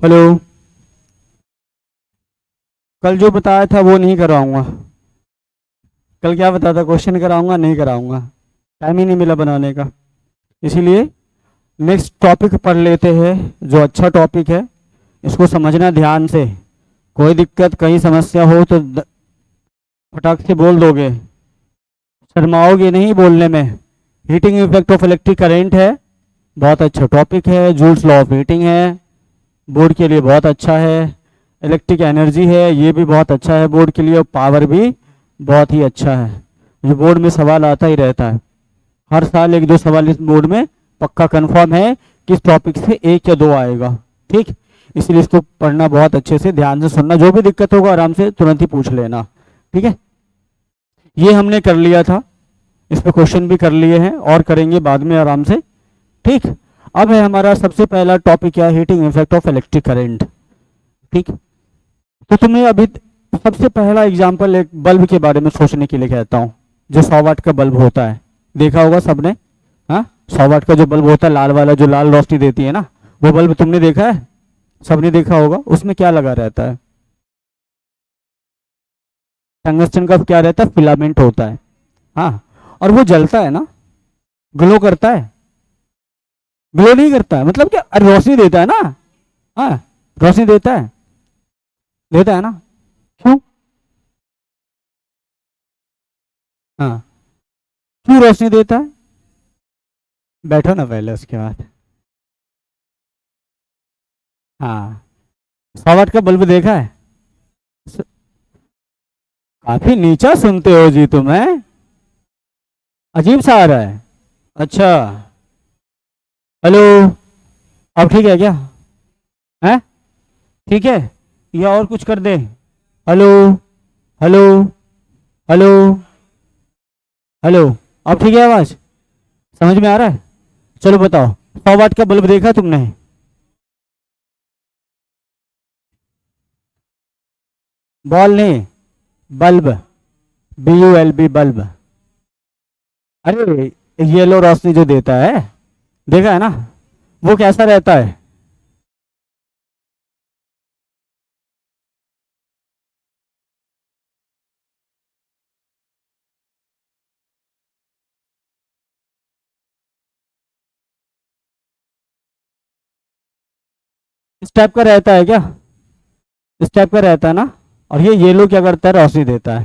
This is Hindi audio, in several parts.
हेलो। कल जो बताया था वो नहीं कराऊंगा। कल क्या बताया था, क्वेश्चन कराऊंगा नहीं कराऊंगा, टाइम ही नहीं मिला बनाने का। इसीलिए नेक्स्ट टॉपिक पढ़ लेते हैं, जो अच्छा टॉपिक है। इसको समझना ध्यान से। कोई दिक्कत कहीं समस्या हो तो फटाक से बोल दोगे, शर्माओगे नहीं बोलने में। Heating effect of electric current है, बहुत अच्छा टॉपिक है। जूल्स लॉ ऑफ हीटिंग है, बोर्ड के लिए बहुत अच्छा है। इलेक्ट्रिक एनर्जी है, ये भी बहुत अच्छा है बोर्ड के लिए। और पावर भी बहुत ही अच्छा है। जो बोर्ड में सवाल आता ही रहता है, हर साल एक दो सवाल इस बोर्ड में पक्का कंफर्म है कि इस टॉपिक से एक या दो आएगा। ठीक, इसलिए इसको पढ़ना बहुत अच्छे से, ध्यान से सुनना। जो भी दिक्कत होगा आराम से तुरंत ही पूछ लेना। ठीक है, ये हमने कर लिया था, इस पे क्वेश्चन भी कर लिए हैं और करेंगे बाद में आराम से। ठीक, अब है हमारा सबसे पहला टॉपिक क्या है, heating effect of electric current. ठीक, तो तुम्हें अभी सबसे पहला एग्जांपल एक बल्ब के बारे में सोचने के लिए कहता हूँ। जो 100 वाट का बल्ब होता है, देखा होगा सबने। हाँ, 100 वाट का जो बल्ब होता है, लाल वाला जो लाल रोशनी देती है ना, वो बल्ब तुमने देखा है, सबने देखा होगा। उसमें क्या लगा रहता है, टंगस्टन का क्या रहता है, फिलामेंट होता है। हाँ, और वो जलता है ना, ग्लो करता है। ग्लो नहीं करता है मतलब क्या, अरे रोशनी देता है ना। हाँ, रोशनी देता है, देता है ना। क्यों? हाँ, क्यों रोशनी देता है? बैठो ना पहले, उसके बाद। हाँ, 100 वाट का बल्ब देखा है। स- काफी नीचा सुनते हो जी तुम, है अजीब सा आ रहा है। अच्छा, हेलो, अब ठीक है क्या? है, ठीक है, या और कुछ कर दे? हेलो, हेलो, हेलो, हेलो, अब ठीक है आवाज? समझ में आ रहा है? चलो बताओ, 100 वाट का बल्ब देखा तुमने? बॉल नहीं, बल्ब, BULB, बल्ब। अरे, येलो रोशनी जो देता है, देखा है ना, वो कैसा रहता है? इस टाइप का रहता है क्या? इस टाइप का रहता है ना। और ये येलो क्या करता है, रोशनी देता है।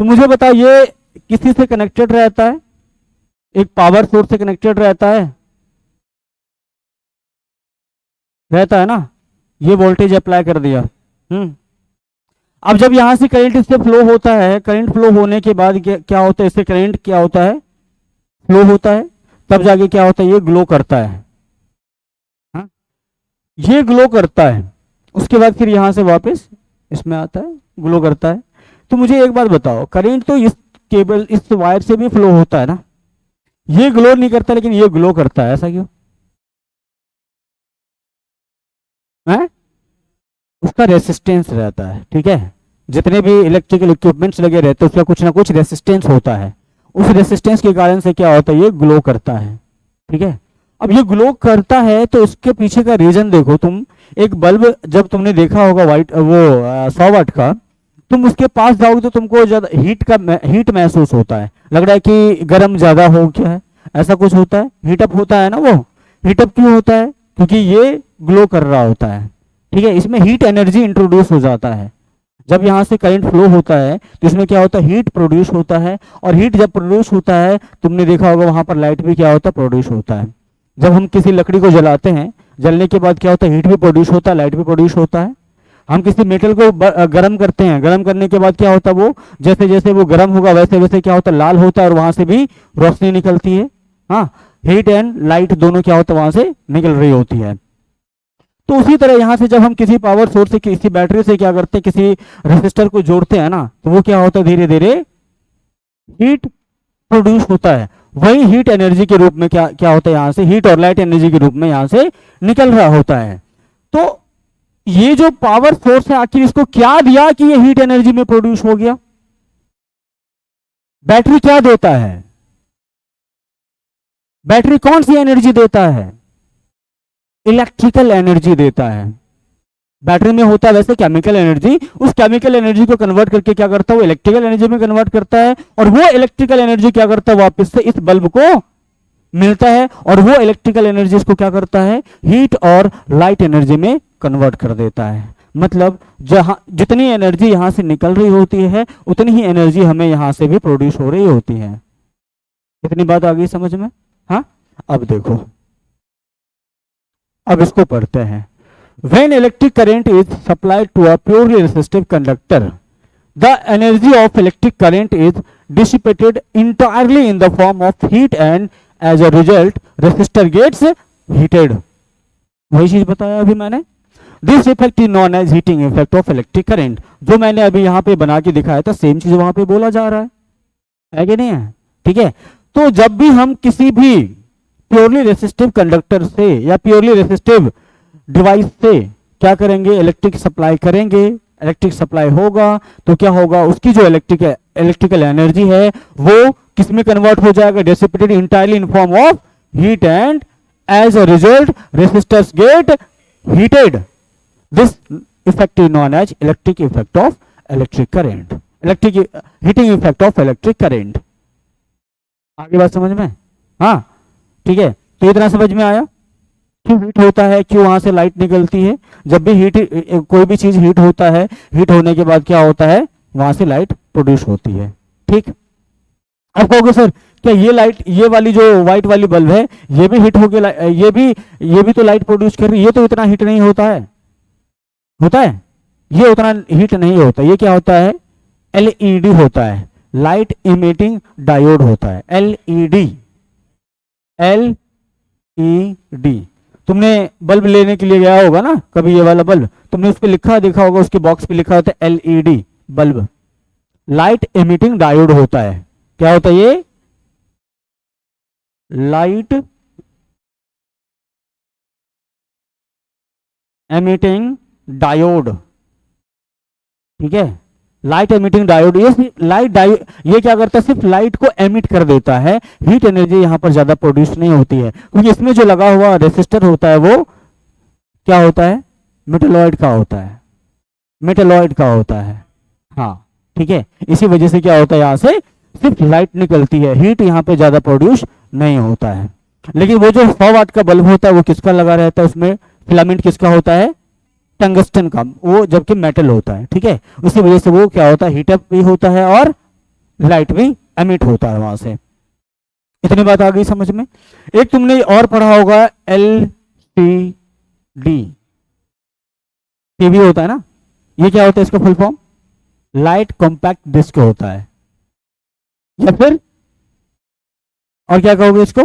तो मुझे बताओ, ये किसी से कनेक्टेड रहता है? एक पावर सोर्स से कनेक्टेड रहता है, रहता है ना। ये वोल्टेज अप्लाई कर दिया। हम्म, अब जब यहां से करंट इससे फ्लो होता है, करंट फ्लो होने के बाद क्या होता है, इससे करंट क्या होता है, फ्लो होता है। तब जाके क्या होता है, ये ग्लो करता है। हाँ? ये ग्लो करता है, उसके बाद फिर यहां से वापस इसमें आता है, ग्लो करता है। तो मुझे एक बात बताओ, करंट तो इस केबल, इस वायर से भी फ्लो होता है ना। ये ग्लो नहीं करता, लेकिन ये ग्लो करता है, ऐसा क्यों है? उसका रेसिस्टेंस रहता है। ठीक है, जितने भी इलेक्ट्रिकल इक्विपमेंट्स लगे रहते हैं, उसका कुछ ना कुछ रेसिस्टेंस होता है। उस रेसिस्टेंस के कारण से क्या होता है, ये ग्लो करता है। ठीक है, अब ये ग्लो करता है तो उसके पीछे का रीजन देखो तुम। एक बल्ब जब तुमने देखा होगा वाइट, वो 100 वाट का, तुम उसके पास जाओगे तो तुमको ज्यादा हीट महसूस होता है, लग रहा है कि गर्म ज्यादा हो गया है, ऐसा कुछ होता है, हीटअप होता है ना वो। हीटअप क्यों होता है? क्योंकि ये ग्लो कर रहा होता है। ठीक है, इसमें हीट एनर्जी इंट्रोड्यूस हो जाता है। जब यहाँ से करंट फ्लो होता है तो इसमें क्या होता है, हीट प्रोड्यूस होता है। और हीट जब प्रोड्यूस होता है, तुमने देखा होगा वहां पर लाइट भी क्या होता है, प्रोड्यूस होता है। जब हम किसी लकड़ी को जलाते हैं, जलने के बाद क्या होता है, हीट भी प्रोड्यूस होता है, लाइट भी प्रोड्यूस होता है। हम किसी मेटल को गर्म करते हैं, गर्म करने के बाद क्या होता है, वो जैसे जैसे वो गर्म होगा वैसे वैसे क्या होता है, लाल होता है, और वहां से भी रोशनी निकलती है। हाँ, हीट एंड लाइट दोनों क्या होता है, वहां से निकल रही होती है। तो उसी तरह यहाँ से जब हम किसी पावर सोर्स से, किसी बैटरी से क्या करते हैं, किसी रेसिस्टर को जोड़ते हैं ना, तो वो क्या होता है, धीरे धीरे हीट प्रोड्यूस होता है। वही हीट एनर्जी के रूप में क्या क्या होता है, यहाँ से हीट और लाइट एनर्जी के रूप में यहाँ से निकल रहा होता है। तो ये जो पावर सोर्स है, आखिर इसको क्या दिया कि ये हीट एनर्जी में प्रोड्यूस हो गया? बैटरी क्या देता है? बैटरी कौन सी एनर्जी देता है? इलेक्ट्रिकल एनर्जी देता है। बैटरी में होता है वैसे केमिकल एनर्जी, उस केमिकल एनर्जी को कन्वर्ट करके क्या करता है वो इलेक्ट्रिकल एनर्जी में कन्वर्ट करता है, और वो इलेक्ट्रिकल एनर्जी क्या करता है वापस से इस बल्ब को मिलता है, और वो इलेक्ट्रिकल एनर्जी इसको क्या करता है हीट और लाइट एनर्जी में कन्वर्ट कर देता है। मतलब जहां जितनी एनर्जी यहां से निकल रही होती है उतनी ही एनर्जी हमें यहां से भी प्रोड्यूस हो रही होती है। इतनी बात आ गई समझ में? हाँ, अब देखो, अब इसको पढ़ते हैं। When electric current is supplied to a purely resistive conductor, the energy of electric current is dissipated entirely in the form of heat and as a result resistor gets heated। वही चीज बताया अभी मैंने। This effect is known as heating effect of electric current. जो मैंने अभी यहाँ पे बना के दिखाया था सेम चीज वहां पे बोला जा रहा है कि नहीं है? ठीक है। तो जब भी हम किसी भी प्योरली रेसिस्टिव कंडक्टर से या प्योरली रेसिस्टिव डिवाइस से क्या करेंगे इलेक्ट्रिक सप्लाई करेंगे, इलेक्ट्रिक सप्लाई होगा तो क्या होगा उसकी जो इलेक्ट्रिकल एनर्जी है वो किस में कन्वर्ट हो जाएगा, dissipated entirely in form of heat and as a result resistors get heated. This effect is known as electric effect of electric current, electric heating effect of electric current. आगे बात समझ में? हाँ ठीक है। तो इतना समझ में आया क्यों हीट होता है, क्यों वहां से लाइट निकलती है। जब भी हीट कोई भी चीज हीट होता है, हीट होने के बाद क्या होता है वहां से लाइट प्रोड्यूस होती है। ठीक। अब कहोगे सर क्या ये लाइट, ये वाली जो व्हाइट वाली बल्ब है ये भी हीट होके ये भी तो लाइट प्रोड्यूस कर रही है, ये तो इतना हीट नहीं होता है। होता है? ये उतना हीट नहीं होता। ये क्या होता है एलईडी होता है, लाइट इमिटिंग डायोड होता है। LED, LED. तुमने बल्ब लेने के लिए गया होगा ना कभी, ये वाला बल्ब तुमने उस पर लिखा देखा होगा, उसके बॉक्स पे लिखा होता है LED bulb, light emitting diode होता है। क्या होता है ये? Light emitting diode. ठीक है, लाइट एमिटिंग डायोड। ये लाइट डायोड ये क्या करता है सिर्फ लाइट को एमिट कर देता है, हीट एनर्जी यहां पर ज्यादा प्रोड्यूस नहीं होती है, क्योंकि इसमें जो लगा हुआ रेसिस्टर होता है वो क्या होता है मेटलॉइड का होता है, मेटलॉइड का होता है। हाँ ठीक है, इसी वजह से क्या होता है यहां से सिर्फ लाइट निकलती है, हीट यहाँ पे ज्यादा प्रोड्यूस नहीं होता है। लेकिन वो जो 100 वाट का बल्ब होता है वो किसका लगा रहता है, उसमें फिलामेंट किसका होता है टंगस्टन का, वो जबकि मेटल होता है। ठीक है, उसी वजह से वो क्या होता है हीटअप भी होता है और लाइट भी एमिट होता है वहां से। इतनी बात आ गई समझ में? एक तुमने और पढ़ा होगा एलसीडी, टीवी होता है ना, ये क्या होता है इसका full form? Light compact disk होता है, या फिर और क्या कहोगे इसको?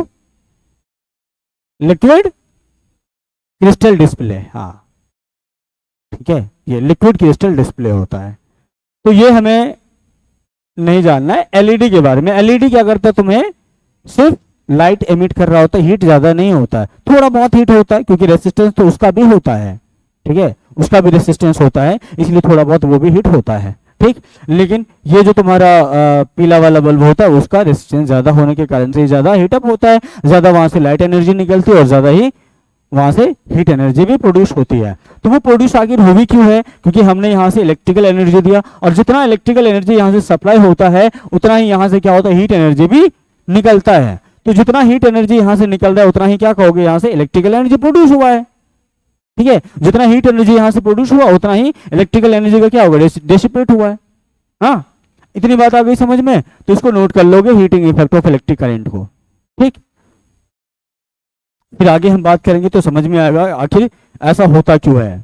Liquid crystal display. हाँ ठीक है, ये लिक्विड क्रिस्टल डिस्प्ले होता है। तो ये हमें नहीं जानना है एलईडी के बारे में। एलईडी क्या करता है तुम्हें सिर्फ लाइट एमिट कर रहा होता है, हीट ज्यादा नहीं होता है, थोड़ा बहुत हीट होता है क्योंकि रेसिस्टेंस तो उसका भी होता है। ठीक है, उसका भी रेसिस्टेंस होता है इसलिए थोड़ा बहुत वो भी हीट होता है। ठीक, लेकिन ये जो तुम्हारा पीला वाला बल्ब होता है उसका रेसिस्टेंस ज्यादा होने के कारण से ज्यादा हीटअप होता है, ज्यादा वहां से लाइट एनर्जी निकलती है और ज्यादा ही वहां से हीट एनर्जी भी प्रोड्यूस होती है। तो वो प्रोड्यूस आखिर हुई क्यों है? क्योंकि हमने यहाँ से इलेक्ट्रिकल एनर्जी दिया, और जितना इलेक्ट्रिकल एनर्जी यहाँ से सप्लाई होता है उतना ही यहाँ से क्या होता है हीट एनर्जी भी निकलता है। तो जितना हीट एनर्जी यहाँ से निकल रहा है उतना ही क्या कहोगे यहाँ से इलेक्ट्रिकल एनर्जी प्रोड्यूस हुआ है। ठीक है, जितना हीट एनर्जी यहाँ से प्रोड्यूस हुआ उतना ही इलेक्ट्रिकल एनर्जी का क्या होगा डेसिपेट हुआ है। हाँ, इतनी बात आ गई समझ में? तो इसको नोट कर लोगे heating effect of electric current को। ठीक, फिर आगे हम बात करेंगे तो समझ में आएगा आखिर ऐसा होता क्यों है।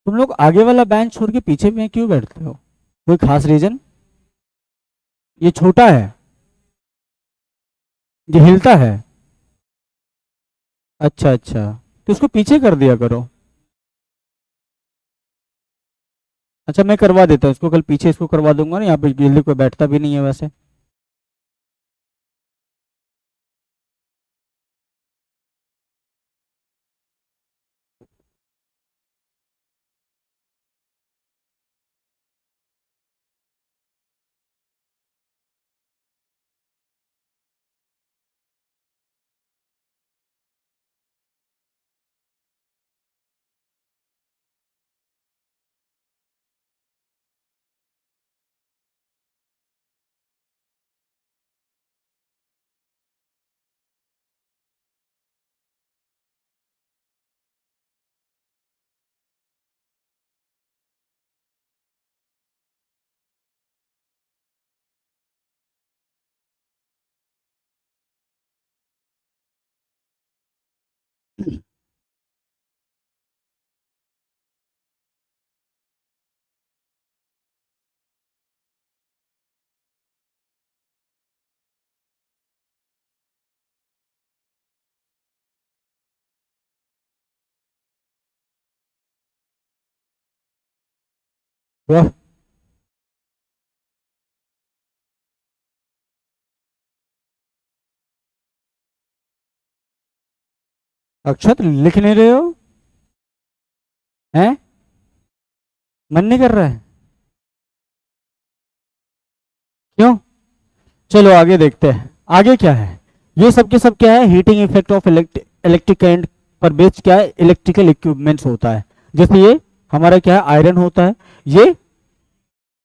तुम लोग आगे वाला बेंच छोड़ के पीछे में क्यों बैठते हो? कोई खास रीजन? ये छोटा है, ये हिलता है। अच्छा अच्छा, तो इसको पीछे कर दिया करो। अच्छा मैं करवा देता हूँ इसको, कल पीछे इसको करवा दूंगा ना, यहाँ पे जल्दी कोई बैठता भी नहीं है वैसे। वाह, अक्षत लिख नहीं रहे हो? हैं? मन नहीं कर रहा है? क्यों? चलो आगे देखते हैं, आगे क्या है। ये सब के सब क्या है, heating effect of electric current पर बेस्ड क्या है, इलेक्ट्रिकल इक्विपमेंट्स होता है। जैसे ये हमारा क्या है, आयरन होता है, ये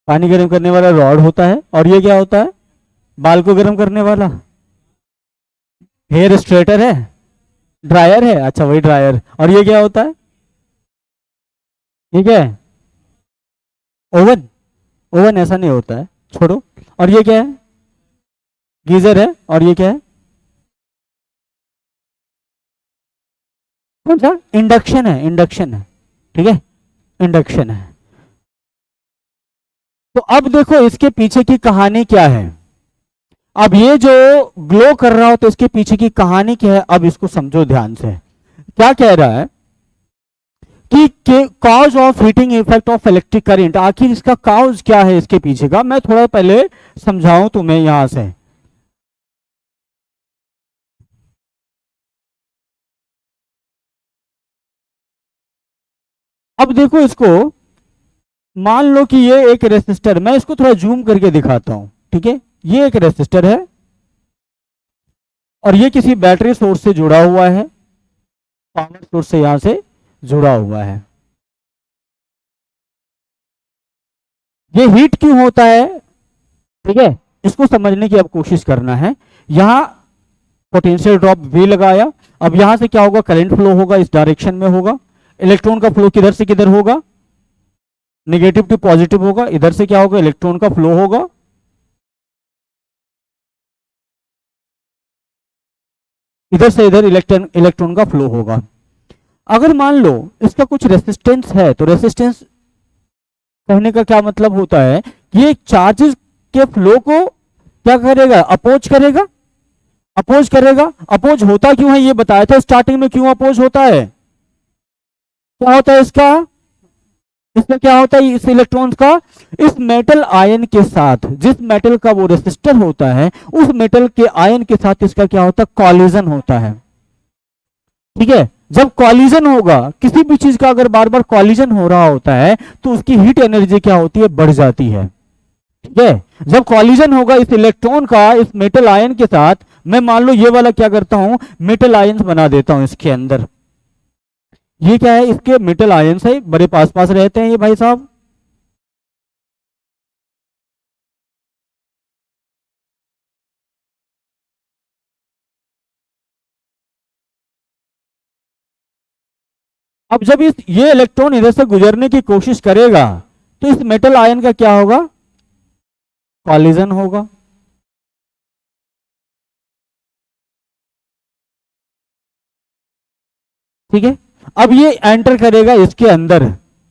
पानी गर्म करने वाला रॉड होता है, और ये क्या होता है, बाल को गर्म करने वाला हेयर स्ट्रेटर है, ड्रायर है, अच्छा वही ड्रायर। और ये क्या होता है, ठीक है, ओवन। ओवन ऐसा नहीं होता है, छोड़ो। और ये क्या है, गीजर है। और ये क्या है, कौन सा, इंडक्शन है, इंडक्शन है, ठीक है, इंडक्शन है। तो अब देखो इसके पीछे की कहानी क्या है। अब ये जो ग्लो कर रहा हो तो इसके पीछे की कहानी क्या है, अब इसको समझो ध्यान से। क्या कह रहा है कि cause of heating effect of electric current, आखिर इसका कॉज क्या है इसके पीछे का, मैं थोड़ा पहले समझाऊं तुम्हें यहां से। अब देखो इसको, मान लो कि ये एक रेसिस्टर, मैं इसको थोड़ा जूम करके दिखाता हूं, ठीक है। ये एक रेसिस्टर है और ये किसी बैटरी सोर्स से जुड़ा हुआ है, पावर सोर्स से यहां से जुड़ा हुआ है। ये हीट क्यों होता है, ठीक है, इसको समझने की अब कोशिश करना है। यहां पोटेंशियल ड्रॉप भी लगाया, अब यहां से क्या होगा, करंट फ्लो होगा, इस डायरेक्शन में होगा। इलेक्ट्रॉन का फ्लो किधर से किधर होगा, नेगेटिव टू पॉजिटिव होगा, इधर से क्या होगा, इलेक्ट्रॉन का फ्लो होगा, इधर से इधर इलेक्ट्रॉन इलेक्ट्रॉन का फ्लो होगा। अगर मान लो इसका कुछ रेसिस्टेंस है, तो रेसिस्टेंस कहने का क्या मतलब होता है कि ये चार्जेस के फ्लो को क्या करेगा, अपोज करेगा, अपोज करेगा। अपोज होता क्यों है ये बताया था स्टार्टिंग में, क्यों अपोज होता है, क्या होता है इसका, इसमें क्या होता है, इस इलेक्ट्रॉन्स का इस मेटल आयन के साथ, जिस मेटल का वो रेसिस्टर होता है उस मेटल के आयन के साथ इसका क्या होता है, कॉलिजन होता है, ठीक है। जब कॉलिजन होगा किसी भी चीज का, अगर बार बार कॉलिजन हो रहा होता है तो उसकी हीट एनर्जी क्या होती है, बढ़ जाती है, ठीक है। जब कॉलिजन होगा इस इलेक्ट्रॉन का इस मेटल आयन के साथ, मैं मान लो ये वाला क्या करता हूं, मेटल आयन बना देता हूं इसके अंदर। ये क्या है, इसके मेटल आयन है बड़े पास पास रहते हैं ये भाई साहब। अब जब ये इलेक्ट्रॉन इधर से गुजरने की कोशिश करेगा तो इस मेटल आयन का क्या होगा, कॉलिजन होगा, ठीक है। अब ये एंटर करेगा इसके अंदर,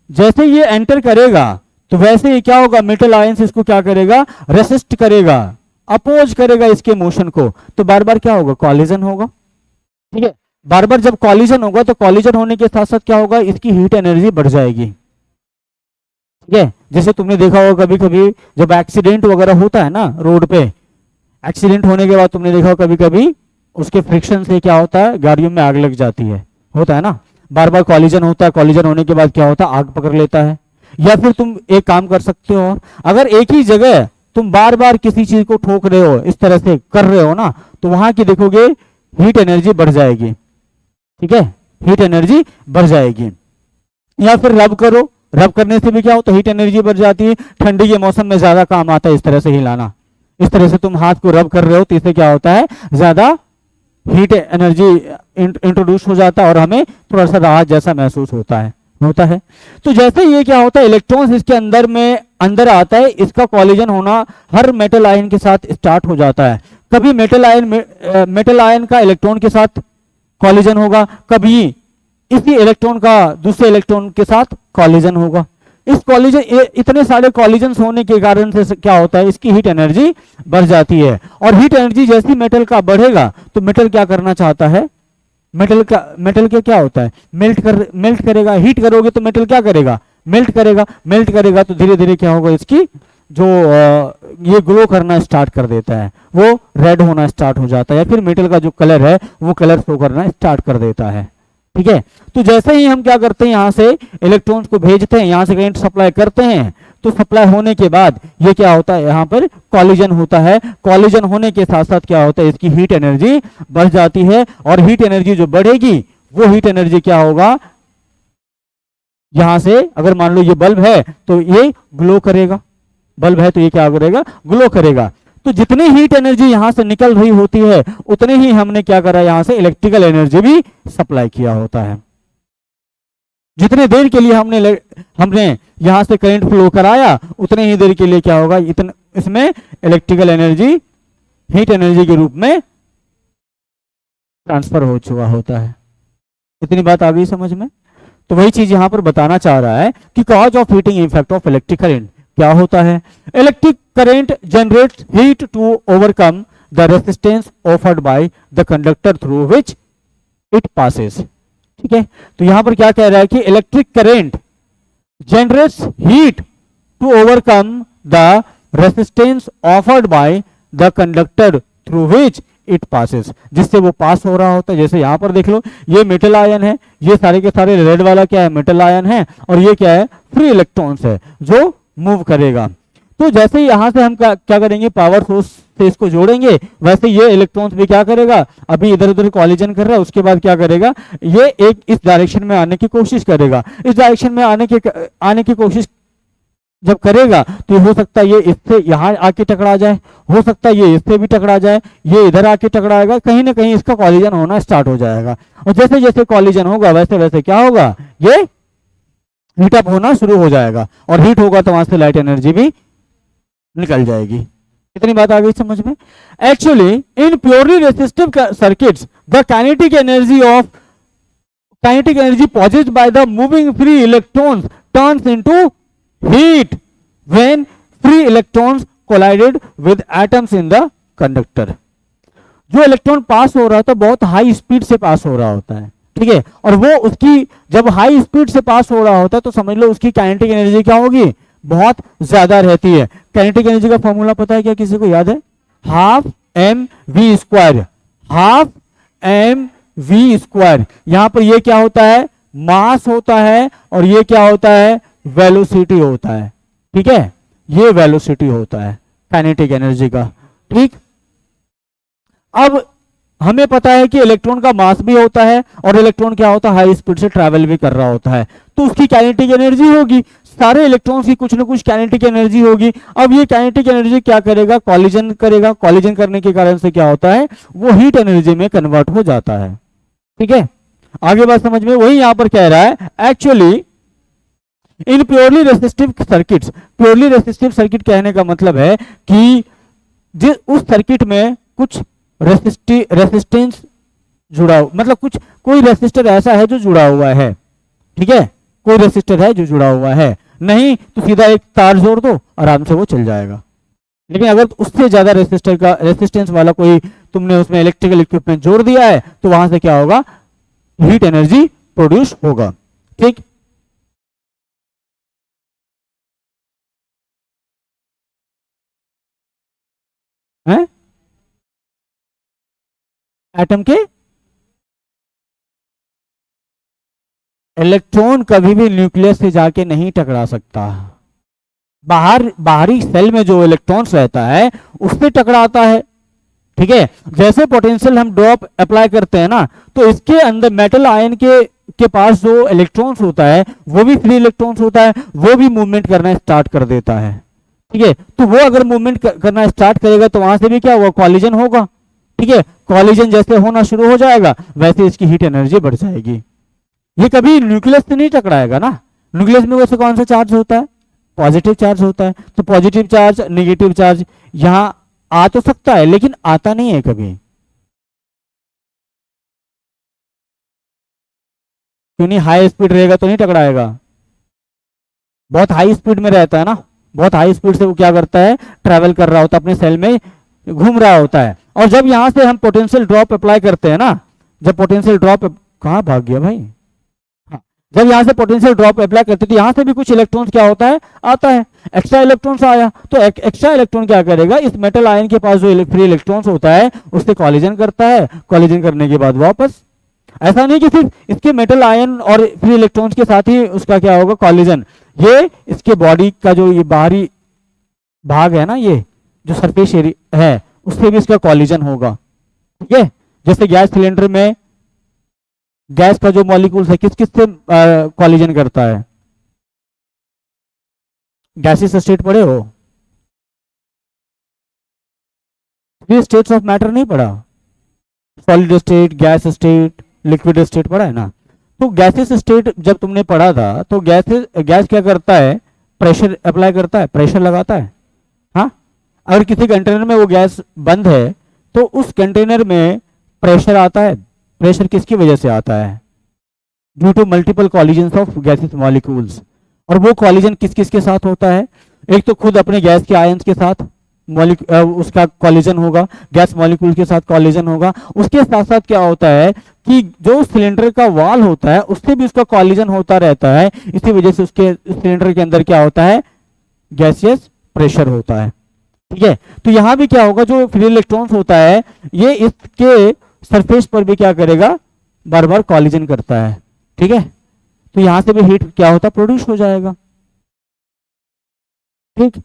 जैसे ये एंटर करेगा तो वैसे ही क्या होगा, मेटल आयंस इसको क्या करेगा, रेसिस्ट करेगा, अपोज करेगा इसके मोशन को, तो बार बार क्या होगा, कॉलिजन होगा, ठीक है। बार बार जब कॉलिजन होगा तो कॉलिजन होने के साथ साथ क्या होगा, इसकी हीट एनर्जी बढ़ जाएगी, ठीक है। जैसे तुमने देखा होगा कभी कभी जब एक्सीडेंट वगैरह होता है ना रोड पे, एक्सीडेंट होने के बाद तुमने देखा कभी कभी उसके फ्रिक्शन से क्या होता है, गाड़ियों में आग लग जाती है, होता है ना, बार बार कॉलिजन होता है, कॉलिजन होने के बाद क्या होता है, आग पकड़ लेता है। या फिर तुम एक काम कर सकते हो, अगर एक ही जगह तुम बार बार किसी चीज को ठोक रहे हो, इस तरह से कर रहे हो ना, तो वहां की देखोगे हीट एनर्जी बढ़ जाएगी, ठीक है, हीट एनर्जी बढ़ जाएगी। या फिर रब करो, रब करने से भी क्या होता है, हीट एनर्जी बढ़ जाती है। ठंडी के मौसम में ज्यादा काम आता है इस तरह से हिलाना, इस तरह से तुम हाथ को रब कर रहे हो तो इससे क्या होता है, ज्यादा हीट एनर्जी इंट्रोड्यूस हो जाता है और हमें थोड़ा सा राहत जैसा महसूस होता है। तो जैसे ये क्या होता है, इलेक्ट्रॉन्स इसके अंदर में अंदर आता है, इसका कॉलिजन होना हर मेटल आयन के साथ स्टार्ट हो जाता है। कभी मेटल आयन का इलेक्ट्रॉन के साथ कॉलिजन होगा, कभी इसी इलेक्ट्रॉन का दूसरे इलेक्ट्रॉन के साथ कॉलिजन होगा। इस कॉलिजन, इतने सारे कॉलिजन होने के कारण से क्या होता है, इसकी हीट एनर्जी बढ़ जाती है। और हीट एनर्जी जैसी मेटल का बढ़ेगा तो मेटल क्या करना चाहता है, मेटल का क्या होता है, मेल्ट करेगा। हीट करोगे तो मेटल क्या करेगा, मेल्ट करेगा तो धीरे धीरे क्या होगा, इसकी जो ये ग्लो करना स्टार्ट कर देता है, वो रेड होना स्टार्ट हो जाता है, या फिर मेटल का जो कलर है वो कलर शो करना स्टार्ट कर देता है, ठीक है। तो जैसे ही हम क्या करते हैं, यहां से इलेक्ट्रॉन्स को भेजते हैं, यहां से करंट सप्लाई करते हैं, तो सप्लाई होने के बाद ये क्या होता है, यहां पर कॉलिजन होता है। कॉलिजन होने के साथ साथ क्या होता है, इसकी हीट एनर्जी बढ़ जाती है। और हीट एनर्जी जो बढ़ेगी वो हीट एनर्जी क्या होगा, यहां से अगर मान लो ये बल्ब है तो ये ग्लो करेगा, बल्ब है तो ये क्या करेगा, ग्लो करेगा। तो जितनी हीट एनर्जी यहां से निकल रही होती है उतने ही हमने क्या करा, यहां से इलेक्ट्रिकल एनर्जी भी सप्लाई किया होता है। जितने देर के लिए हमने यहां से करंट फ्लो कराया उतने ही देर के लिए क्या होगा, इसमें इलेक्ट्रिकल एनर्जी हीट एनर्जी के रूप में ट्रांसफर हो चुका होता है। इतनी बात आ गई समझ में। तो वही चीज यहां पर बताना चाह रहा है कि cause of heating effect of electric current क्या होता है। Electric current generates heat to overcome the resistance offered by the conductor through which it passes, ठीक है। तो यहां पर क्या कह रहा है कि electric current generates heat to overcome the resistance offered by the conductor through which it passes, जिससे वो पास हो रहा होता है। जैसे यहां पर देख लो, ये मेटल आयन है, ये सारे के सारे रेड वाला क्या है, मेटल आयन है, और ये क्या है, फ्री इलेक्ट्रॉन्स है जो मूव करेगा। तो जैसे यहां से हम क्या करेंगे, पावर सोर्स से इसको जोड़ेंगे, वैसे ये इलेक्ट्रॉन्स भी क्या करेगा, अभी इधर उधर कॉलिजन कर रहा है, उसके बाद क्या करेगा, ये एक इस डायरेक्शन में आने की कोशिश करेगा। इस डायरेक्शन में आने की कोशिश जब करेगा तो हो सकता है ये इससे यहां आके टकरा जाए, हो सकता है ये इससे भी टकरा जाए, ये इधर आके टकराएगा, कहीं ना कहीं इसका कॉलिजन होना स्टार्ट हो जाएगा। और जैसे जैसे कॉलिजन होगा वैसे वैसे क्या होगा, ये हीटअप होना शुरू हो जाएगा, और हीट होगा तो वहां से लाइट एनर्जी भी निकल जाएगी। इतनी बात आ गई समझ में। Actually in purely resistive circuits the kinetic energy positive by the moving free electrons turns into heat when free electrons collided with atoms in the conductor। जो इलेक्ट्रॉन पास हो रहा होता है बहुत हाई स्पीड से पास हो रहा होता है, ठीक है, और वो उसकी जब हाई स्पीड से पास हो रहा होता है तो समझ लो उसकी काइनेटिक एनर्जी क्या होगी, बहुत ज्यादा रहती है। काइनेटिक एनर्जी का फॉर्मूला पता है क्या, किसी को याद है, half M V square, half M V square. यहां पर ये क्या होता है, मास होता है, और ये क्या होता है, वेलोसिटी होता है, ठीक है, ये वेलोसिटी होता है काइनेटिक एनर्जी का, ठीक। अब हमें पता है कि इलेक्ट्रॉन का मास भी होता है, और इलेक्ट्रॉन क्या होता है, हाई स्पीड से ट्रैवल भी कर रहा होता है, तो उसकी काइनेटिक एनर्जी होगी, सारे इलेक्ट्रॉन्स की कुछ ना कुछ काइनेटिक एनर्जी होगी। अब ये काइनेटिक एनर्जी क्या करेगा, कॉलिजन करेगा, कॉलिजन करने के कारण से क्या होता है, वो हीट एनर्जी में कन्वर्ट हो जाता है, ठीक है। आगे बात समझ में, वही यहां पर कह रहा है actually in purely resistive circuits. Purely resistive circuit कहने का मतलब है कि जिस उस सर्किट में कुछ रेसिस्टेंस जुड़ा, मतलब कुछ कोई रेसिस्टर ऐसा है जो जुड़ा हुआ है, ठीक है, कोई रेसिस्टर है जो जुड़ा हुआ है, नहीं तो सीधा एक तार जोड़ दो आराम से वो चल जाएगा। लेकिन अगर उससे ज्यादा रेसिस्टेंस वाला कोई तुमने उसमें इलेक्ट्रिकल इक्विपमेंट जोड़ दिया है तो वहां से क्या होगा, हीट एनर्जी प्रोड्यूस होगा, ठीक। एटम के इलेक्ट्रॉन कभी भी न्यूक्लियस से जाके नहीं टकरा सकता। बाहरी सेल में जो इलेक्ट्रॉन्स रहता है उससे टकराता है। ठीक है, जैसे पोटेंशियल हम ड्रॉप अप्लाई करते हैं ना, तो इसके अंदर मेटल आयन के पास जो इलेक्ट्रॉन्स होता है वो भी फ्री इलेक्ट्रॉन्स होता है, वो भी मूवमेंट करना स्टार्ट कर देता है। ठीक है, तो वो अगर मूवमेंट करना स्टार्ट करेगा तो वहां से भी क्या होगा, कॉलिजन होगा। ठीक है, कॉलिजन जैसे होना शुरू हो जाएगा वैसे इसकी हीट एनर्जी बढ़ जाएगी। ये कभी न्यूक्लियस से नहीं टकराएगा ना। न्यूक्लियस में वैसे कौन सा चार्ज होता है, पॉजिटिव चार्ज होता है, तो पॉजिटिव चार्ज नेगेटिव चार्ज यहां आ तो सकता है लेकिन आता नहीं है कभी। क्यों नहीं, हाई स्पीड रहेगा तो नहीं टकराएगा। बहुत हाई स्पीड में रहता है ना, बहुत हाई स्पीड से वो क्या करता है, ट्रैवल कर रहा होता है, अपने सेल में घूम रहा होता है। और जब यहां से हम पोटेंशियल ड्रॉप अप्लाई करते हैं ना, जब पोटेंशियल ड्रॉप, कहां भाग गया भाई, हाँ, जब यहां से पोटेंशियल ड्रॉप अप्लाई करते हैं तो यहां से भी कुछ इलेक्ट्रॉन्स क्या होता है, आता है, एक्स्ट्रा इलेक्ट्रॉन्स आया, तो एक्स्ट्रा इलेक्ट्रॉन क्या करेगा, इस मेटल आयन के पास जो फ्री इलेक्ट्रॉन्स होता है उससे कॉलिजन करता है, कॉलिजन करने के बाद वापस, ऐसा नहीं कि सिर्फ इसके मेटल आयन और फ्री इलेक्ट्रॉन्स के साथ ही उसका क्या होगा, कॉलिजन, ये इसके बॉडी का जो ये बाहरी भाग है ना, ये जो सरफेस एरिया है उससे भी इसका कॉलिजन होगा। ठीक है, जैसे गैस सिलेंडर में गैस का जो मॉलिक्यूल्स है किस किस से कॉलिजन करता है, गैसेस स्टेट पढ़े हो, थ्री स्टेट्स ऑफ मैटर नहीं पढ़ा, solid state, gas state, liquid state पढ़ा है ना। तो गैसेस स्टेट जब तुमने पढ़ा था तो गैस क्या करता है, प्रेशर अप्लाई करता है, प्रेशर लगाता है। हाँ, अगर किसी कंटेनर में वो गैस बंद है तो उस कंटेनर में प्रेशर आता है, प्रेशर किसकी वजह से आता है, due to multiple collision of gases molecules. और वो कॉलिजन किस किस के साथ होता है, एक तो खुद अपने गैस के आयंस के साथ उसका कॉलिजन होगा, गैस मॉलिक्यूल के साथ कॉलिजन होगा। उसके साथ साथ क्या होता है कि जो सिलेंडर का वॉल होता है उससे भी उसका कॉलिजन होता रहता है, इसी वजह से उसके सिलेंडर के अंदर क्या होता है, गैसियस प्रेशर होता है। ठीक है, तो यहां भी क्या होगा, जो फ्री इलेक्ट्रॉन्स होता है ये इसके सरफेस पर भी क्या करेगा, बार बार कॉलिजन करता है। ठीक है, तो यहां से भी हीट क्या होता, प्रोड्यूस हो जाएगा। ठीक,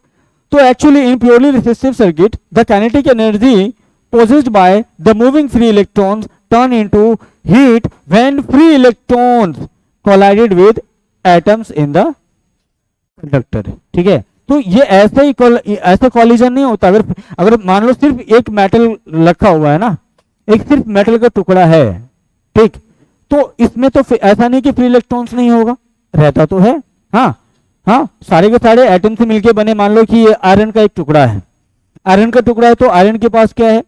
तो actually in purely resistive circuit the kinetic energy possessed by the moving free electrons turn into heat when free electrons collided with atoms in the conductor। ठीक है, तो ये ऐसे ही ऐसे कॉलिजन नहीं होता। अगर अगर मान लो सिर्फ एक मेटल रखा हुआ है ना, एक सिर्फ मेटल का टुकड़ा है, ठीक, तो इसमें तो ऐसा नहीं कि फ्री इलेक्ट्रॉन्स नहीं होगा, रहता तो है। हाँ, हाँ, सारे के सारे एटम से मिलके बने, मान लो कि ये आयरन का एक टुकड़ा है, आयरन का टुकड़ा है तो आयरन के पास क्या है,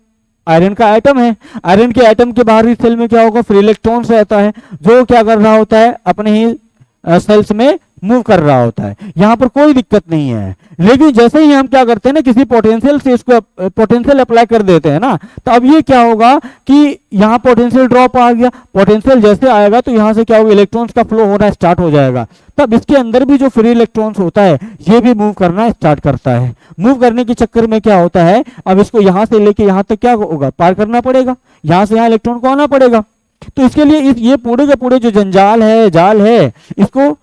आयरन का एटम है, आयरन के एटम के बाहरी सेल में क्या होगा, फ्री इलेक्ट्रॉन्स रहता है, जो क्या कर रहा होता है, अपने ही सेल्स में मूव कर रहा होता है, यहां पर कोई दिक्कत नहीं है। लेकिन जैसे ही हम क्या करते हैं ना, किसी पोटेंशियल से इसको पोटेंशियल अप्लाई कर देते हैं ना, तो अब ये क्या होगा कि यहाँ पोटेंशियल ड्रॉप आ गया, पोटेंशियल जैसे आएगा तो यहाँ से क्या होगा, इलेक्ट्रॉन्स का फ्लो होना स्टार्ट हो जाएगा। तब इसके अंदर भी जो फ्री इलेक्ट्रॉन्स होता है ये भी मूव करना स्टार्ट करता है। मूव करने के चक्कर में क्या होता है, अब इसको यहाँ से लेके यहाँ तक क्या होगा, पार करना पड़ेगा, यहाँ से यहाँ इलेक्ट्रॉन को आना पड़ेगा। तो इसके लिए ये पूरे के पूरे जो जंजाल है, जाल है, इसको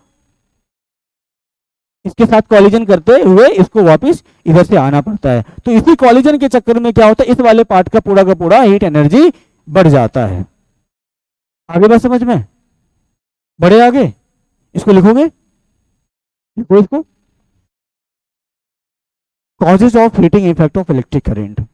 इसके साथ कॉलिजन करते हुए इसको वापस इधर से आना पड़ता है। तो इसी कॉलिजन के चक्कर में क्या होता है, इस वाले पार्ट का पूरा हीट एनर्जी बढ़ जाता है। आगे बात समझ में, बढ़े आगे, इसको लिखोगे, लिखो इसको, causes of heating effect of electric current.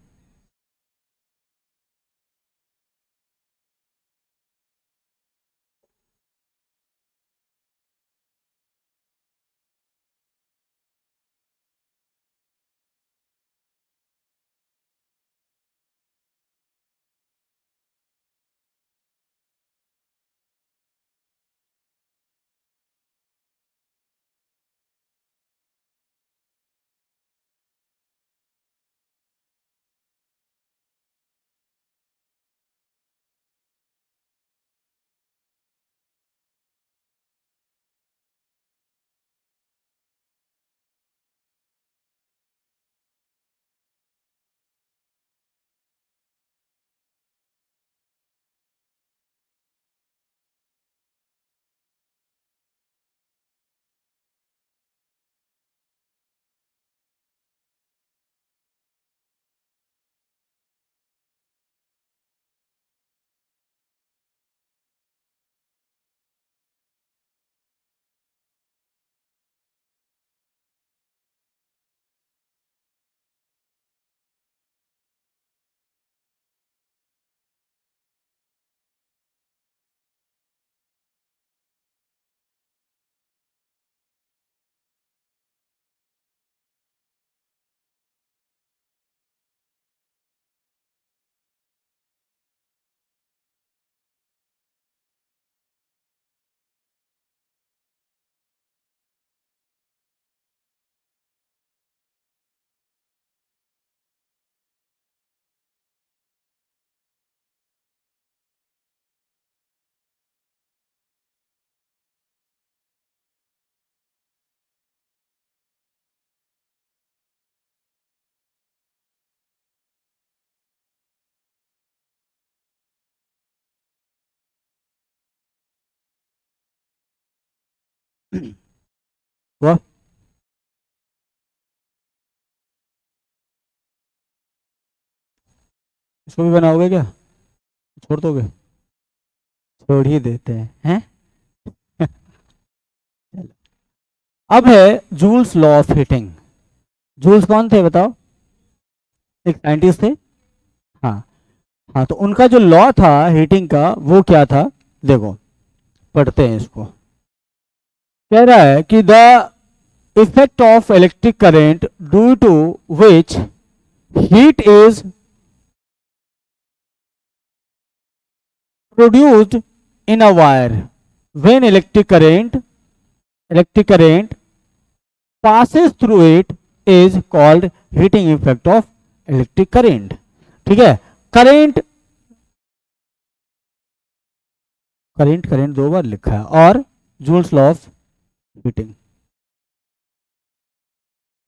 वाह, इसको भी बनाओगे क्या? छोड़ दोगे? छोड़ ही देते हैं। चलो। अब है Joule's law of heating. Joules कौन थे बताओ? एक साइंटिस्ट थे। हाँ। हाँ, तो उनका जो लॉ था हीटिंग का वो क्या था? देखो, पढ़ते हैं इसको। कह रहा है कि the effect of electric current due to which heat is produced in a wire when electric current passes through it is called heating effect of electric current। ठीक है। करंट, करंट करंट दो बार लिखा है, और जूल्स लॉ ऑफ हीटिंग,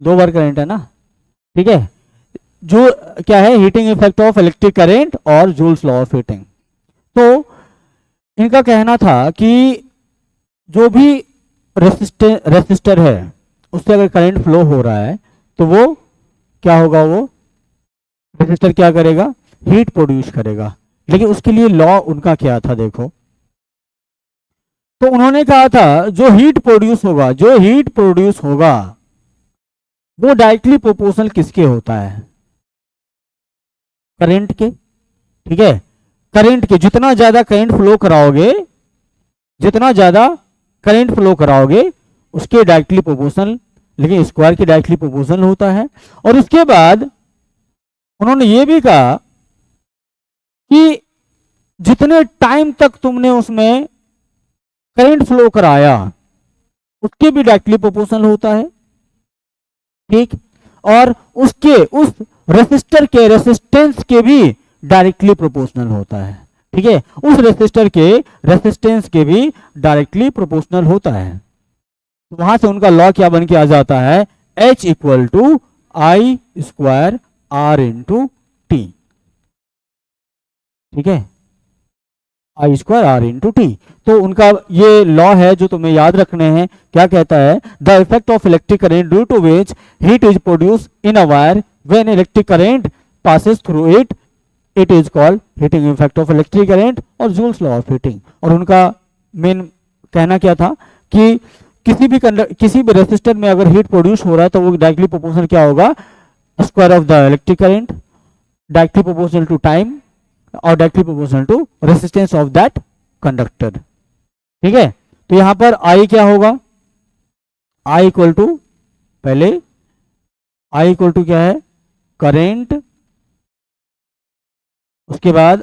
दो बार करंट है ना। ठीक है। जो क्या है, heating effect of electric current और जूल्स लॉ ऑफ हीटिंग। तो इनका कहना था कि जो भी रेसिस्टर है उससे अगर करंट फ्लो हो रहा है तो वो क्या होगा, वो रेसिस्टर क्या करेगा, हीट प्रोड्यूस करेगा। लेकिन उसके लिए लॉ उनका क्या था देखो। तो उन्होंने कहा था जो हीट प्रोड्यूस होगा वो डायरेक्टली प्रोपोर्शनल किसके होता है, करंट के। ठीक है। करंट के, जितना ज्यादा करंट फ्लो कराओगे, जितना ज्यादा करंट फ्लो कराओगे उसके डायरेक्टली प्रोपोर्शनल, लेकिन स्क्वायर के डायरेक्टली प्रोपोर्शनल होता है। और उसके बाद उन्होंने ये भी कहा कि जितने टाइम तक तुमने उसमें करंट फ्लो कराया उसके भी डायरेक्टली प्रोपोर्शनल होता है। ठीक। और उसके उस रेसिस्टर के रेसिस्टेंस के भी डायरेक्टली प्रोपोर्शनल होता है। ठीक है। उस रेसिस्टर के रेसिस्टेंस के भी डायरेक्टली प्रोपोर्शनल होता है। तो वहां से उनका लॉ क्या बन के आ जाता है, H equal to I square R into T. ठीक है। I square R into T. तो उनका ये लॉ है जो तुम्हें याद रखने हैं। क्या कहता है, the effect of electric current due to which heat is produce in a wire when electric current passes through it, it is called heating effect of electric current और जूल्स लॉ ऑफ हीटिंग। और उनका मेन कहना क्या था कि किसी भी रेसिस्टर में अगर हीट प्रोड्यूस हो रहा है तो वो डायरेक्टली प्रोपोर्शनल क्या होगा, square of the electric current, directly proportional to time और directly proportional to resistance of that conductor. ठीक है। तो यहां पर आई क्या होगा, आई इक्वल टू, पहले आई इक्वल टू क्या है, करेंट, उसके बाद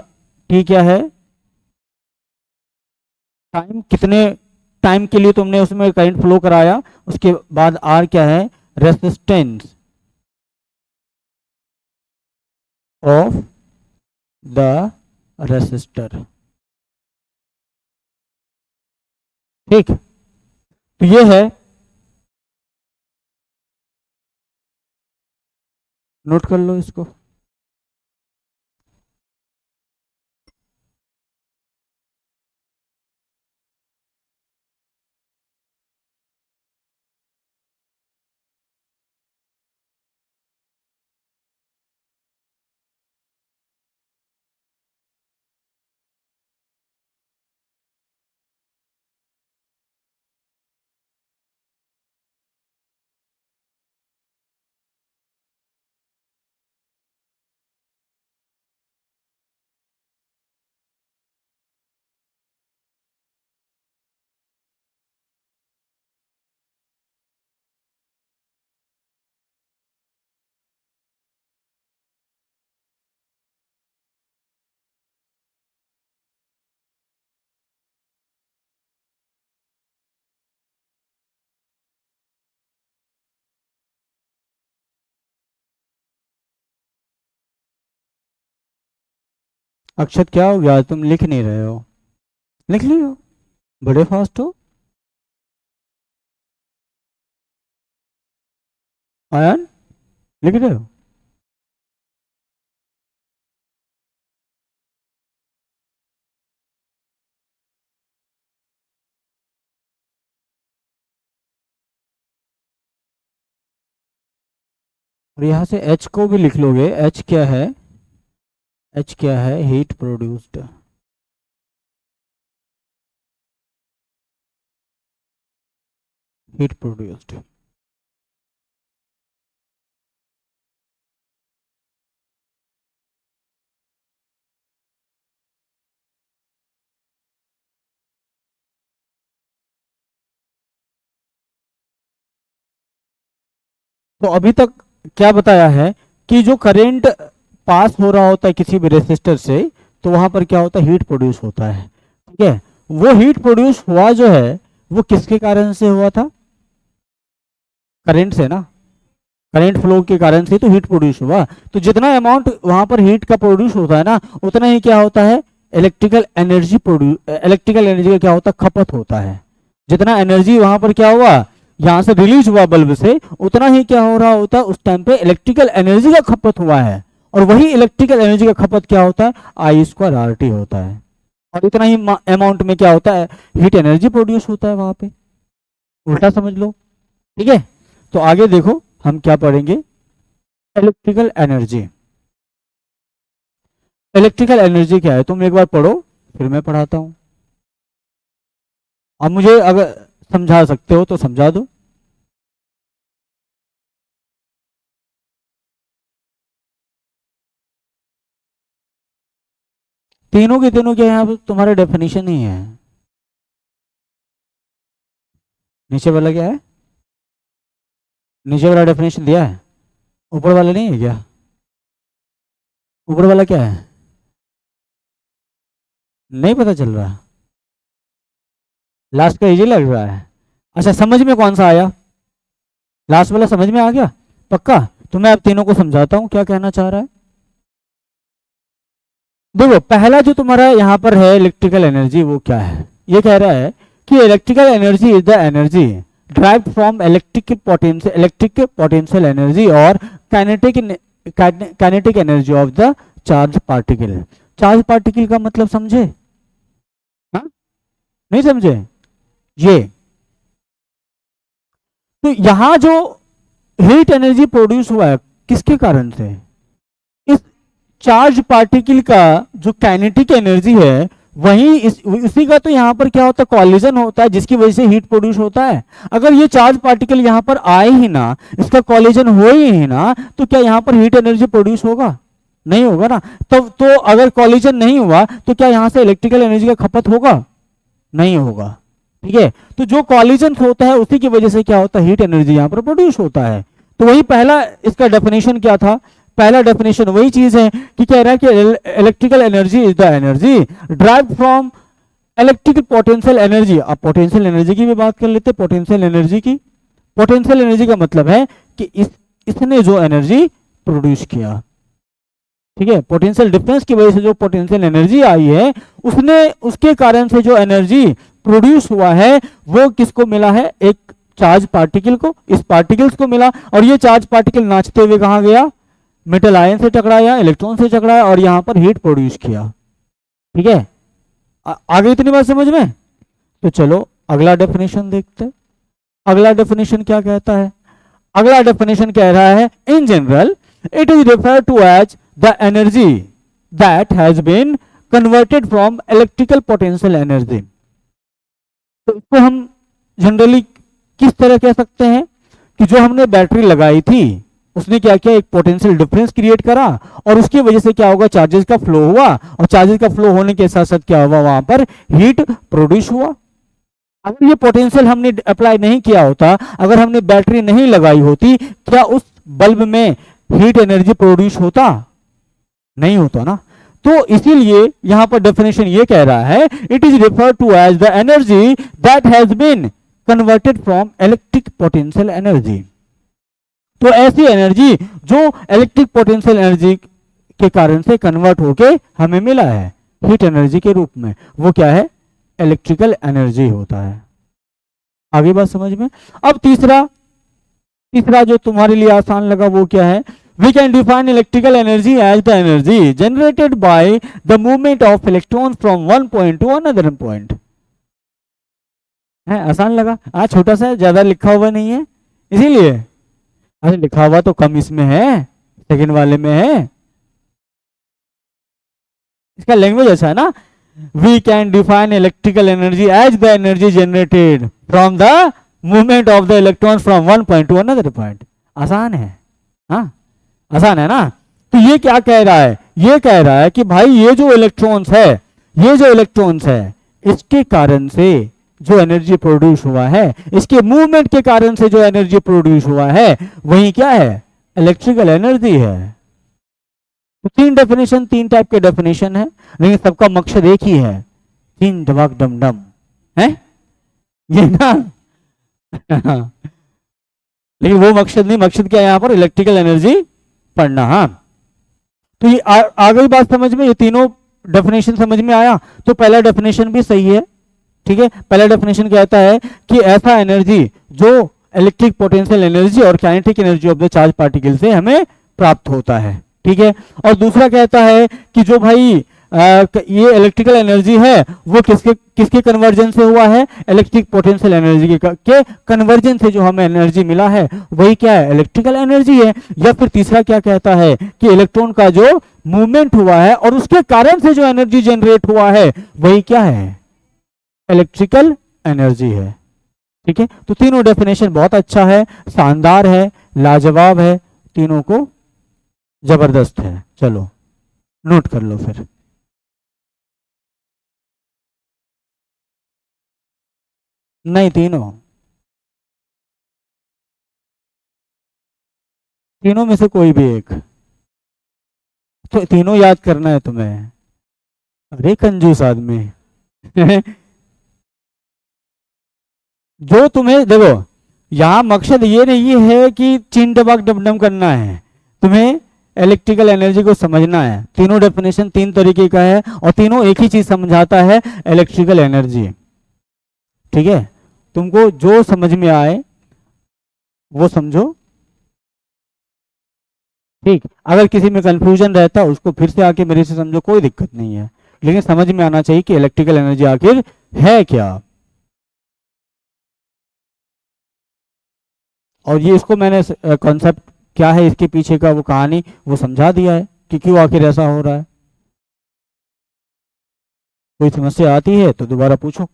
टी क्या है, टाइम, कितने टाइम के लिए तुमने उसमें करंट फ्लो कराया, उसके बाद आर क्या है, रेसिस्टेंस ऑफ द रेसिस्टर। ठीक। तो ये है, नोट कर लो इसको। अक्षत क्या हो गया, तुम लिख नहीं रहे हो? लिख लियो, बड़े फास्ट हो। आयन, लिख रहे हो? और यहाँ से H को भी लिख लोगे। H क्या है? H क्या है? Heat produced. Heat produced. तो अभी तक क्या बताया है कि जो करंट पास हो रहा होता है किसी भी रेसिस्टर से, तो वहां पर क्या होता है? हीट प्रोड्यूस होता है। ठीक है, वो हीट प्रोड्यूस हुआ जो है वो किसके कारण से हुआ था? करंट से ना। करंट फ्लो के कारण से तो हीट प्रोड्यूस हुआ। तो जितना अमाउंट वहां पर हीट का प्रोड्यूस होता है ना, उतना ही क्या होता है? Electrical energy produce, electrical energy का क्या होता है? खपत होता है। जितना एनर्जी वहां पर क्या हुआ, यहाँ से रिलीज हुआ बल्ब से, उतना ही क्या हो रहा होता है उस टाइम पे? इलेक्ट्रिकल एनर्जी का खपत हुआ है। और वही इलेक्ट्रिकल एनर्जी का खपत क्या होता है? आई स्क्वायर आर टी होता है। और इतना ही अमाउंट में क्या होता है? हीट एनर्जी प्रोड्यूस होता है वहां पे। उल्टा समझ लो। ठीक है, तो आगे देखो हम क्या पढ़ेंगे। Electrical energy. इलेक्ट्रिकल एनर्जी क्या है तुम एक बार पढ़ो, फिर मैं पढ़ाता हूं। अब मुझे अगर समझा सकते हो तो समझा दो। तीनों के तीनों क्या यहाँ पे तुम्हारे डेफिनेशन ही है। नीचे वाला क्या है? नीचे वाला डेफिनेशन दिया है, ऊपर वाला नहीं है क्या? ऊपर वाला क्या है? नहीं पता चल रहा? लास्ट का इजी लग रहा है। अच्छा, समझ में कौन सा आया? लास्ट वाला समझ में आ गया पक्का? तो मैं अब तीनों को समझाता हूं क्या कहना चाह रहा है। देखो, पहला जो तुम्हारा यहाँ पर है इलेक्ट्रिकल एनर्जी, वो क्या है? ये कह रहा है कि electrical energy is the energy derived from electric potential energy और kinetic energy of the charge particle. Charge particle का मतलब समझे? हाँ, नहीं समझे? ये तो यहाँ जो हीट एनर्जी प्रोड्यूस हुआ है किसके कारण से? इस चार्ज पार्टिकल का जो काइनेटिक एनर्जी है, वही इसी का तो यहाँ पर क्या होता है? कॉलिजन होता है, जिसकी वजह से हीट प्रोड्यूस होता है। अगर ये चार्ज पार्टिकल यहाँ पर आए ही ना, इसका कॉलिजन हो ही ना, तो क्या यहाँ पर हीट एनर्जी प्रोड्यूस होगा? नहीं होगा ना। तो अगर कॉलिजन नहीं हुआ तो क्या यहाँ से इलेक्ट्रिकल एनर्जी का खपत होगा? नहीं होगा। ठीक है, तो जो कॉलिजन होता है उसी की वजह से क्या होता है? हीट एनर्जी यहाँ पर प्रोड्यूस होता है। तो वही पहला इसका डेफिनेशन क्या था? पहला डेफिनेशन वही चीज है कि कह रहा है कि electrical energy is the energy drive from electrical potential energy. अब पोटेंशियल एनर्जी की भी बात कर लेते हैं। पोटेंशियल एनर्जी की, पोटेंशियल एनर्जी का मतलब है कि इसने जो एनर्जी प्रोड्यूस किया, ठीक है, पोटेंशियल डिफरेंस की वजह से जो पोटेंशियल एनर्जी आई है, उसने उसके कारण से जो एनर्जी प्रोड्यूस हुआ है वो किसको मिला है? एक चार्ज पार्टिकल को, इस पार्टिकल्स को मिला। और ये चार्ज पार्टिकल नाचते हुए कहाँ गया? मेटल आयन से टकराया, इलेक्ट्रॉन से टकराया और यहां पर हीट प्रोड्यूस किया। ठीक है, आगे इतनी बात समझ में? तो चलो अगला डेफिनेशन देखते हैं। अगला डेफिनेशन क्या कहता है? अगला डेफिनेशन कह रहा है in general it is refer to as the energy that has been converted from electrical potential energy. तो इसको हम जनरली किस तरह कह सकते हैं कि जो हमने बैटरी लगाई थी उसने क्या किया? एक पोटेंशियल डिफरेंस क्रिएट करा और उसकी वजह से क्या होगा? चार्जेस का फ्लो हुआ और चार्जेस का फ्लो होने के साथ साथ क्या हुआ? वहां पर हीट प्रोड्यूस हुआ। अगर ये पोटेंशियल हमने अप्लाई नहीं किया होता, अगर हमने बैटरी नहीं लगाई होती, क्या उस बल्ब में हीट एनर्जी प्रोड्यूस होता? नहीं होता ना। तो इसीलिए यहां पर डेफिनेशन ये कह रहा है it is refer to as the energy that has been converted from electric potential energy. तो ऐसी एनर्जी जो इलेक्ट्रिक पोटेंशियल एनर्जी के कारण से कन्वर्ट होके हमें मिला है हीट एनर्जी के रूप में, वो क्या है? इलेक्ट्रिकल एनर्जी होता है। आगे बात समझ में? अब तीसरा, तीसरा जो तुम्हारे लिए आसान लगा वो क्या है? We can define electrical energy as the energy generated by the movement of electron from one point to another point. है आसान लगा? आज छोटा सा, ज्यादा लिखा हुआ नहीं है इसीलिए। अरे लिखा हुआ तो कम इसमें है, सेकंड वाले में है, इसका लैंग्वेज अच्छा है ना। We can define electrical energy as the energy generated from the movement of the electron from one point to another point. आसान है, हाँ आसान है ना। तो ये क्या कह रहा है, ये कह रहा है कि भाई ये जो इलेक्ट्रॉन्स है, ये जो इलेक्ट्रॉन्स है, इसके कारण से जो एनर्जी प्रोड्यूस हुआ है, इसके मूवमेंट के कारण से जो एनर्जी प्रोड्यूस हुआ है, वही क्या है, इलेक्ट्रिकल एनर्जी है। तो तीन डेफिनेशन, तीन टाइप के डेफिनेशन है, लेकिन सबका मकसद एक ही है, तीन दबाक डम डम है ये ना लेकिन वो मकसद नहीं, मकसद क्या है यहाँ पर, इलेक्ट्रिकल एनर्जी पढ़ना। हाँ तो ये आ गई बात समझ में, ये तीनों डेफिनेशन समझ में आया। तो पहला डेफिनेशन भी सही है, ठीक है। पहला डेफिनेशन कहता है कि ऐसा एनर्जी जो इलेक्ट्रिक पोटेंशियल एनर्जी और kinetic energy of the charge particle से हमें प्राप्त होता है, ठीक है। और दूसरा कहता है कि जो भाई ये इलेक्ट्रिकल एनर्जी है वो किसके किसके कन्वर्जन से हुआ है, इलेक्ट्रिक पोटेंशियल एनर्जी के कन्वर्जन से जो हमें एनर्जी मिला है वही क्या है, इलेक्ट्रिकल एनर्जी है। या फिर तीसरा क्या कहता है कि इलेक्ट्रॉन का जो मूवमेंट हुआ है और उसके कारण से जो एनर्जी जनरेट हुआ है वही क्या है, इलेक्ट्रिकल एनर्जी है, ठीक है। तो तीनों डेफिनेशन बहुत अच्छा है, शानदार है, लाजवाब है, तीनों को जबरदस्त है। चलो नोट कर लो फिर। नहीं, तीनों, तीनों में से कोई भी एक, तो तीनों याद करना है तुम्हें। अरे कंजूस आदमी जो तुम्हें देखो, यहाँ मकसद ये नहीं है कि चिन डबाक डमडम करना है, तुम्हें इलेक्ट्रिकल एनर्जी को समझना है। तीनों डेफिनेशन तीन तरीके का है और तीनों एक ही चीज समझाता है, इलेक्ट्रिकल एनर्जी, ठीक है। तुमको जो समझ में आए वो समझो, ठीक। अगर किसी में कंफ्यूजन रहता उसको फिर से आके मेरे से समझो, कोई दिक्कत नहीं है, लेकिन समझ में आना चाहिए कि इलेक्ट्रिकल एनर्जी आखिर है क्या। और ये इसको मैंने कॉन्सेप्ट क्या है इसके पीछे का, वो कहानी वो समझा दिया है कि क्यों आखिर ऐसा हो रहा है। कोई समस्या आती है तो दोबारा पूछो।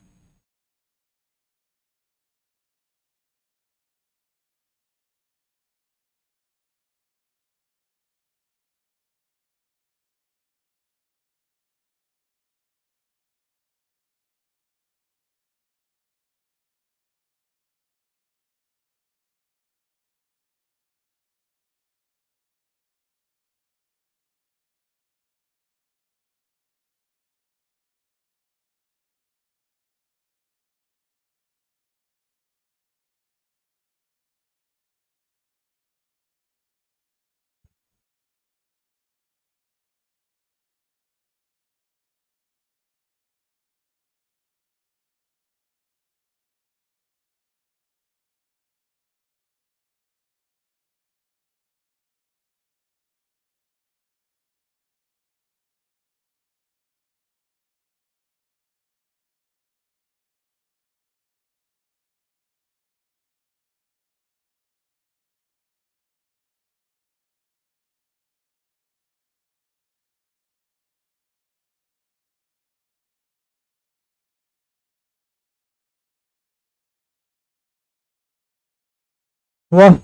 वाह,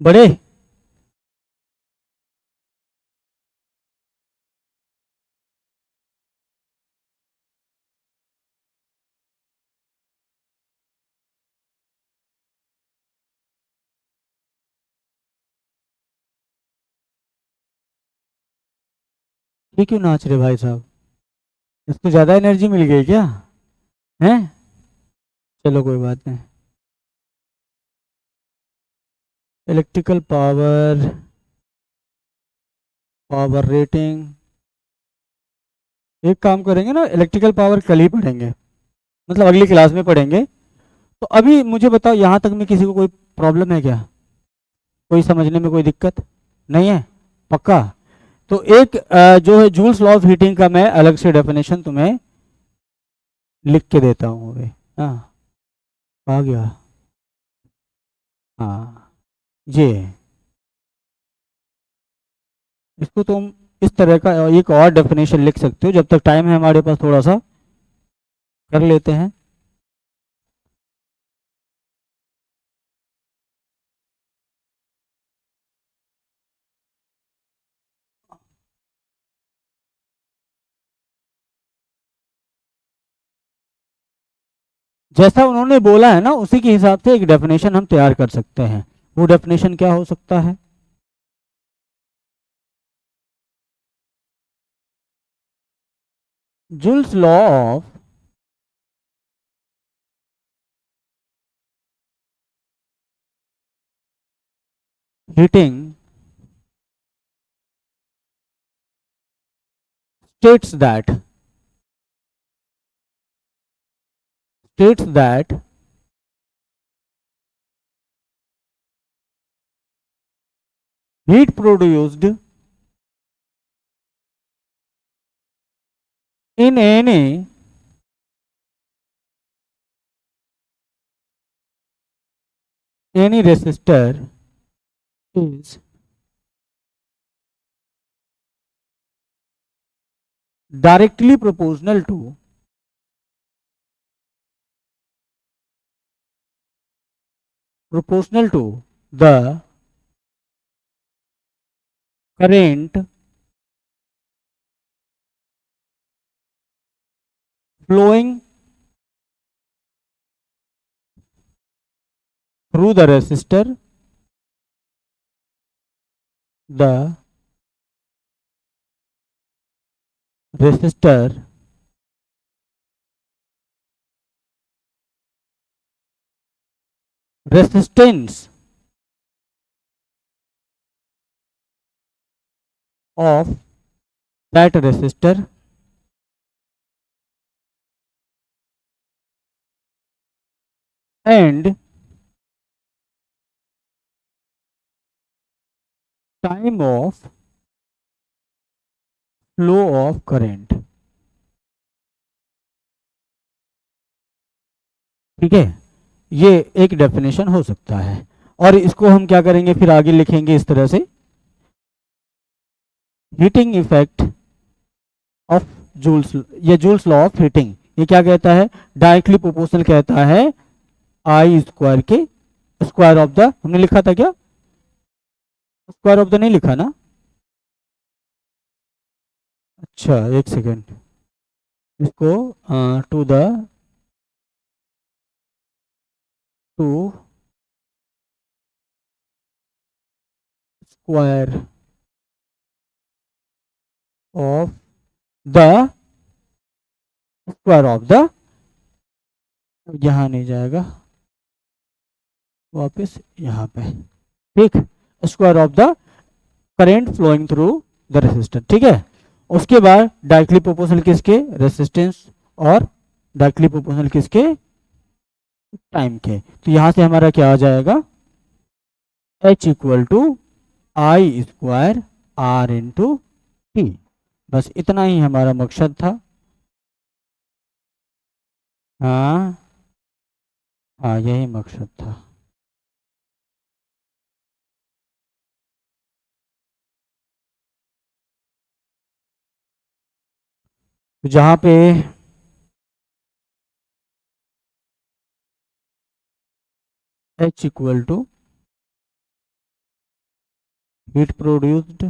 बड़े ये क्यों नाच रहे भाई साहब, इसको ज्यादा एनर्जी मिल गई क्या है। चलो कोई बात नहीं। इलेक्ट्रिकल पावर, पावर रेटिंग, एक काम करेंगे ना, इलेक्ट्रिकल पावर कल ही पढ़ेंगे, मतलब अगली क्लास में पढ़ेंगे। तो अभी मुझे बताओ, यहाँ तक में किसी को कोई प्रॉब्लम है क्या, कोई समझने में कोई दिक्कत नहीं है, पक्का। तो एक जो है जूल्स लॉ ऑफ हीटिंग का मैं अलग से डेफिनेशन तुम्हें लिख के देता हूँ अभी, हाँ, आ गया। हाँ, ये इसको तुम इस तरह का एक और डेफिनेशन लिख सकते हो। जब तक टाइम है हमारे पास थोड़ा सा कर लेते हैं। जैसा उन्होंने बोला है ना, उसी के हिसाब से एक डेफिनेशन हम तैयार कर सकते हैं। वो डेफिनेशन क्या हो सकता है? Joule's law of heating states that states that heat produced in any resistor is directly proportional to the current flowing through the resistor. The resistor resistance of that resistor and time of flow of current। ठीक है, ये एक डेफिनेशन हो सकता है। और इसको हम क्या करेंगे, फिर आगे लिखेंगे इस तरह से, हीटिंग इफेक्ट ऑफ जूल्स, ये जूल्स लॉ ऑफ हीटिंग ये क्या कहता है? डायरेक्टली प्रोपोर्शनल कहता है आई स्क्वायर के स्क्वायर ऑफ द, हमने लिखा था क्या? स्क्वायर ऑफ द नहीं लिखा ना? अच्छा एक सेकेंड, इसको to the to square of the square of the, यहाँ नहीं जाएगा, वापस यहाँ पे। ठीक, square of the current flowing through the resistor. ठीक है, उसके बाद डायरेक्टली प्रोपोर्शनल किसके? रेसिस्टेंस, और डायरेक्टली प्रोपोर्शनल किसके? टाइम के। तो यहां से हमारा क्या आ जाएगा? H equal to I square R into T. बस इतना ही हमारा मकसद था। हाँ हाँ, यही मकसद था। तो जहाँ पे H equal to heat produced,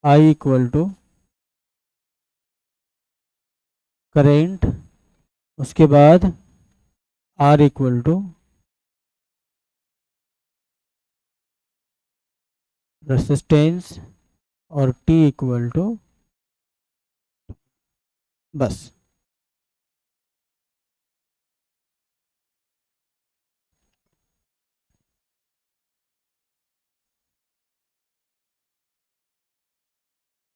I equal to current, उसके बाद आर इक्वल टू रेसिस्टेंस, और टी इक्वल टू, बस।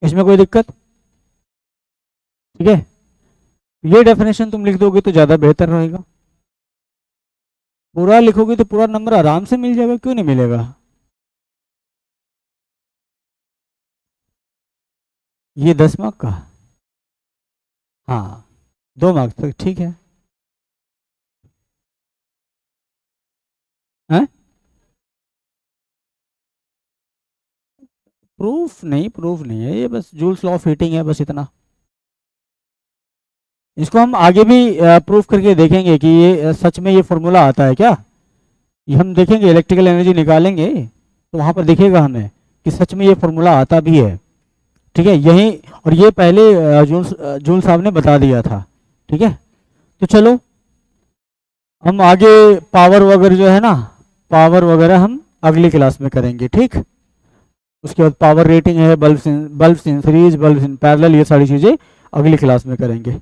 इसमें कोई दिक्कत? ठीक है, ये डेफिनेशन तुम लिख दोगे तो ज़्यादा बेहतर रहेगा। पूरा लिखोगे तो पूरा नंबर आराम से मिल जाएगा, क्यों नहीं मिलेगा? ये 10 मार्क का। हाँ 2 मार्क्स तक ठीक है। हैं? प्रूफ नहीं है ये, बस जूल्स लॉ ऑफ हीटिंग है, बस इतना। इसको हम आगे भी प्रूफ करके देखेंगे कि ये सच में ये फॉर्मूला आता है क्या। ये हम देखेंगे, इलेक्ट्रिकल एनर्जी निकालेंगे तो वहाँ पर दिखेगा हमें कि सच में ये फॉर्मूला आता भी है। ठीक है, यही, और ये पहले जूल साहब ने बता दिया था। ठीक है, तो चलो हम आगे पावर वगैरह जो है ना, पावर वगैरह हम अगली क्लास में करेंगे। ठीक, उसके बाद पावर रेटिंग है, bulb in series, bulb in parallel, ये सारी चीज़ें अगली क्लास में करेंगे।